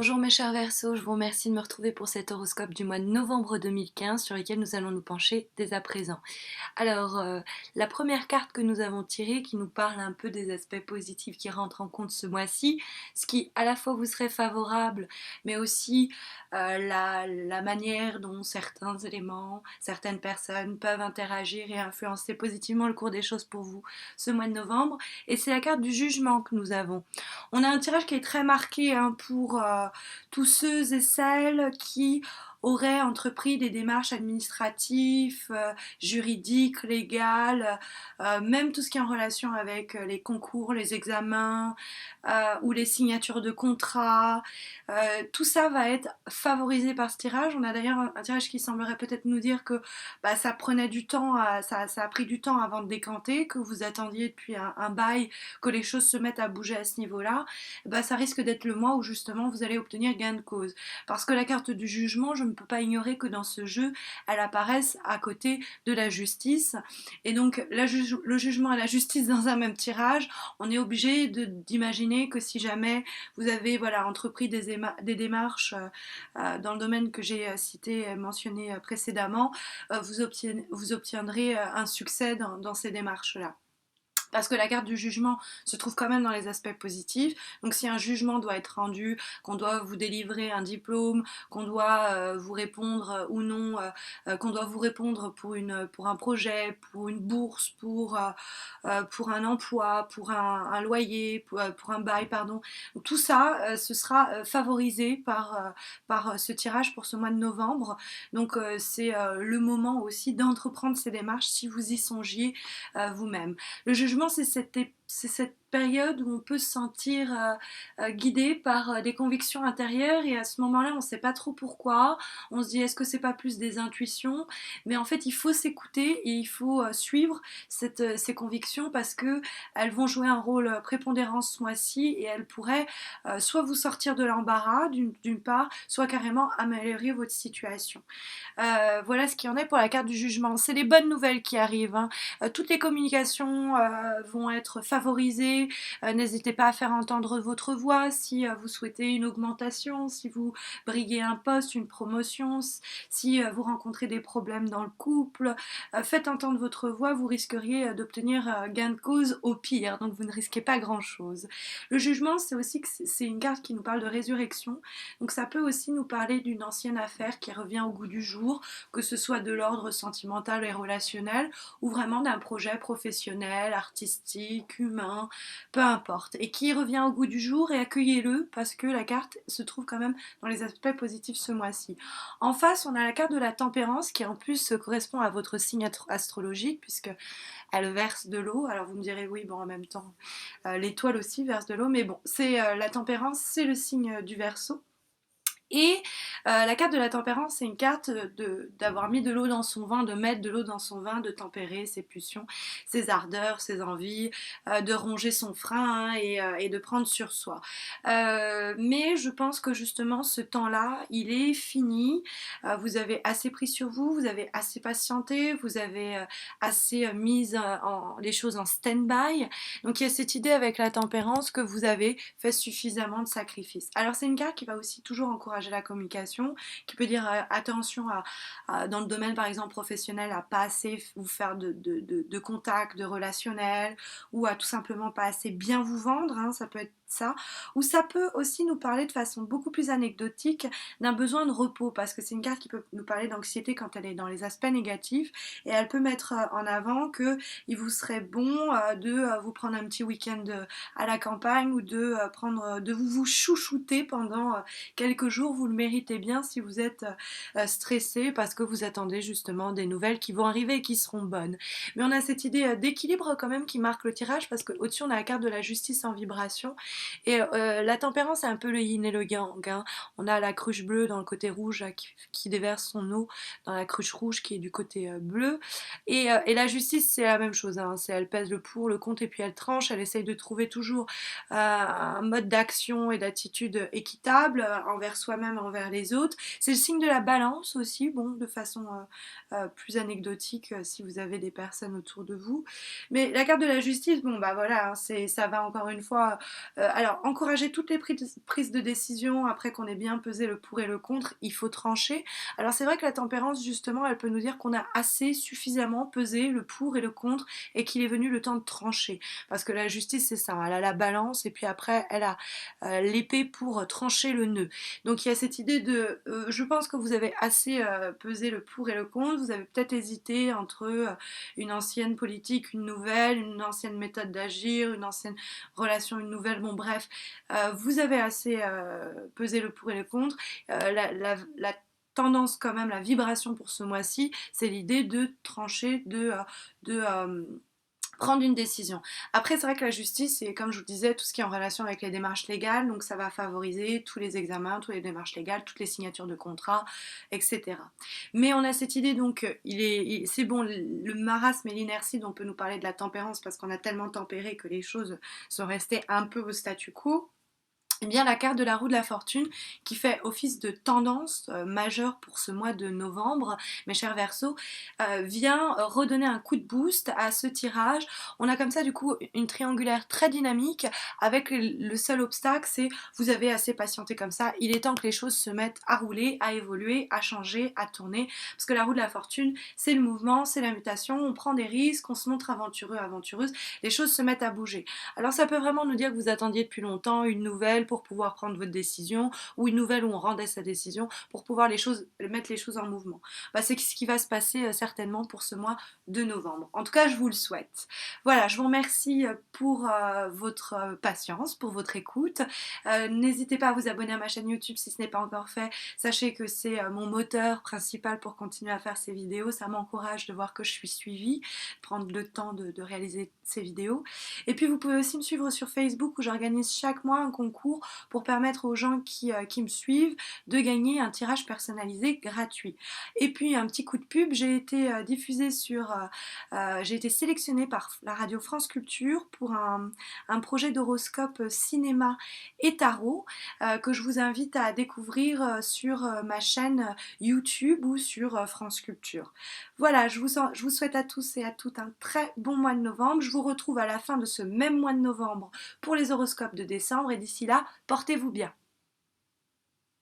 Bonjour mes chers Verseaux, je vous remercie de me retrouver pour cet horoscope du mois de novembre 2015 sur lequel nous allons nous pencher dès à présent. Alors, la première carte que nous avons tirée qui nous parle un peu des aspects positifs qui rentrent en compte ce mois-ci, ce qui à la fois vous serait favorable, mais aussi la manière dont certains éléments, certaines personnes peuvent interagir et influencer positivement le cours des choses pour vous ce mois de novembre. Et c'est la carte du jugement que nous avons. On a un tirage qui est très marqué pour tous ceux et celles qui auraient entrepris des démarches administratives, juridiques, légales, même tout ce qui est en relation avec les concours, les examens ou les signatures de contrats. Tout ça va être favorisé par ce tirage. On a d'ailleurs un tirage qui semblerait peut-être nous dire que ça prenait du temps, ça a pris du temps avant de décanter, que vous attendiez depuis un bail que les choses se mettent à bouger à ce niveau-là. Ça risque d'être le mois où justement vous allez obtenir gain de cause. Parce que la carte du jugement, je ne peux pas ignorer que dans ce jeu, elle apparaisse à côté de la justice. Et donc le jugement et la justice dans un même tirage, on est obligé d'imaginer que si jamais vous avez entrepris des démarches dans le domaine que j'ai cité, mentionné précédemment, vous obtiendrez un succès dans ces démarches-là. Parce que la carte du jugement se trouve quand même dans les aspects positifs. Donc si un jugement doit être rendu, qu'on doit vous délivrer un diplôme, qu'on doit vous répondre ou non, qu'on doit vous répondre pour un projet, pour une bourse, pour un emploi, pour un loyer, pour un bail, pardon. Donc, tout ça, ce sera favorisé par ce tirage pour ce mois de novembre. Donc c'est le moment aussi d'entreprendre ces démarches si vous y songiez vous-même. Le jugement, c'est cette période où on peut se sentir guidé par des convictions intérieures et à ce moment-là, on ne sait pas trop pourquoi. On se dit, est-ce que c'est pas plus des intuitions? Mais en fait, il faut s'écouter et il faut suivre ces convictions parce que elles vont jouer un rôle prépondérant ce mois-ci et elles pourraient soit vous sortir de l'embarras d'une part, soit carrément améliorer votre situation. Voilà ce qu'il y en est pour la carte du jugement. C'est les bonnes nouvelles qui arrivent, hein. Toutes les communications vont être favorisées. N'hésitez pas à faire entendre votre voix si vous souhaitez une augmentation, si vous briguez un poste, une promotion, si vous rencontrez des problèmes dans le couple. Faites entendre votre voix, vous risqueriez d'obtenir gain de cause au pire, donc vous ne risquez pas grand-chose. Le jugement, c'est aussi que c'est une carte qui nous parle de résurrection, donc ça peut aussi nous parler d'une ancienne affaire qui revient au goût du jour, que ce soit de l'ordre sentimental et relationnel ou vraiment d'un projet professionnel, artistique, humain, peu importe, et qui revient au goût du jour, et accueillez-le parce que la carte se trouve quand même dans les aspects positifs ce mois-ci. En face, on a la carte de la tempérance qui en plus correspond à votre signe astrologique puisque elle verse de l'eau. Alors vous me direz oui, bon en même temps l'étoile aussi verse de l'eau, mais bon, c'est la tempérance, c'est le signe du Verseau. Et la carte de la tempérance, c'est une carte d'avoir mis de l'eau dans son vin, de mettre de l'eau dans son vin, de tempérer ses pulsions, ses ardeurs, ses envies, de ronger son frein, hein, et de prendre sur soi. Mais je pense que justement ce temps-là, il est fini. Vous avez assez pris sur vous, vous avez assez patienté, vous avez assez mis les choses en stand-by. Donc il y a cette idée avec la tempérance que vous avez fait suffisamment de sacrifices. Alors c'est une carte qui va aussi toujours encourager la communication, qui peut dire attention dans le domaine par exemple professionnel à pas assez vous faire de contacts, de relationnel, ou à tout simplement pas assez bien vous vendre, hein, ça peut être ça, ou ça peut aussi nous parler de façon beaucoup plus anecdotique d'un besoin de repos, parce que c'est une carte qui peut nous parler d'anxiété quand elle est dans les aspects négatifs, et elle peut mettre en avant que il vous serait bon de vous prendre un petit week-end à la campagne, ou de vous chouchouter pendant quelques jours. Vous le méritez bien si vous êtes stressé parce que vous attendez justement des nouvelles qui vont arriver et qui seront bonnes. Mais on a cette idée d'équilibre quand même qui marque le tirage, parce qu'au-dessus on a la carte de la justice en vibration, et la tempérance c'est un peu le yin et le yang, hein. On a la cruche bleue dans le côté rouge qui déverse son eau dans la cruche rouge qui est du côté bleu, et la justice c'est la même chose, hein. Elle pèse le pour, le contre, et puis elle tranche, elle essaye de trouver toujours un mode d'action et d'attitude équitable envers soi-même envers les autres. C'est le signe de la balance aussi, bon, de façon plus anecdotique si vous avez des personnes autour de vous. Mais la carte de la justice, bon bah voilà, hein, ça va encore une fois. Alors, encourager toutes les prises de décision après qu'on ait bien pesé le pour et le contre, il faut trancher. Alors c'est vrai que la tempérance, justement, elle peut nous dire qu'on a assez suffisamment pesé le pour et le contre et qu'il est venu le temps de trancher. Parce que la justice, c'est ça, elle a la balance et puis après, elle a l'épée pour trancher le nœud. Donc il y a cette idée de, je pense que vous avez assez pesé le pour et le contre, vous avez peut-être hésité entre une ancienne politique, une ancienne méthode d'agir, une ancienne relation, une nouvelle, bon bref, vous avez assez pesé le pour et le contre. La tendance quand même, la vibration pour ce mois-ci, c'est l'idée de trancher, de prendre une décision. Après, c'est vrai que la justice, c'est comme je vous disais, tout ce qui est en relation avec les démarches légales, donc ça va favoriser tous les examens, toutes les démarches légales, toutes les signatures de contrats, etc. Mais on a cette idée donc, c'est bon, le marasme et l'inertie dont on peut nous parler de la tempérance parce qu'on a tellement tempéré que les choses sont restées un peu au statu quo. Eh bien, la carte de la roue de la fortune qui fait office de tendance majeure pour ce mois de novembre, mes chers Verseaux, vient redonner un coup de boost à ce tirage. On a comme ça du coup une triangulaire très dynamique avec le seul obstacle, c'est vous avez assez patienté comme ça, il est temps que les choses se mettent à rouler, à évoluer, à changer, à tourner, parce que la roue de la fortune, c'est le mouvement, c'est la mutation, on prend des risques, on se montre aventureux, aventureuse, les choses se mettent à bouger. Alors ça peut vraiment nous dire que vous attendiez depuis longtemps une nouvelle pour pouvoir prendre votre décision ou une nouvelle où on rendait sa décision pour pouvoir mettre les choses en mouvement. Bah, c'est ce qui va se passer certainement pour ce mois de novembre. En tout cas, je vous le souhaite. Voilà, je vous remercie pour votre patience, pour votre écoute. N'hésitez pas à vous abonner à ma chaîne YouTube si ce n'est pas encore fait. Sachez que c'est mon moteur principal pour continuer à faire ces vidéos. Ça m'encourage de voir que je suis suivie, prendre le temps de réaliser ces vidéos. Et puis vous pouvez aussi me suivre sur Facebook où j'organise chaque mois un concours pour permettre aux gens qui me suivent de gagner un tirage personnalisé gratuit. Et puis un petit coup de pub, j'ai été j'ai été sélectionnée par la radio France Culture pour un projet d'horoscope cinéma et tarot que je vous invite à découvrir sur ma chaîne YouTube ou sur France Culture. Voilà, je vous souhaite à tous et à toutes un très bon mois de novembre. Je vous retrouve à la fin de ce même mois de novembre pour les horoscopes de décembre et d'ici là, portez-vous bien.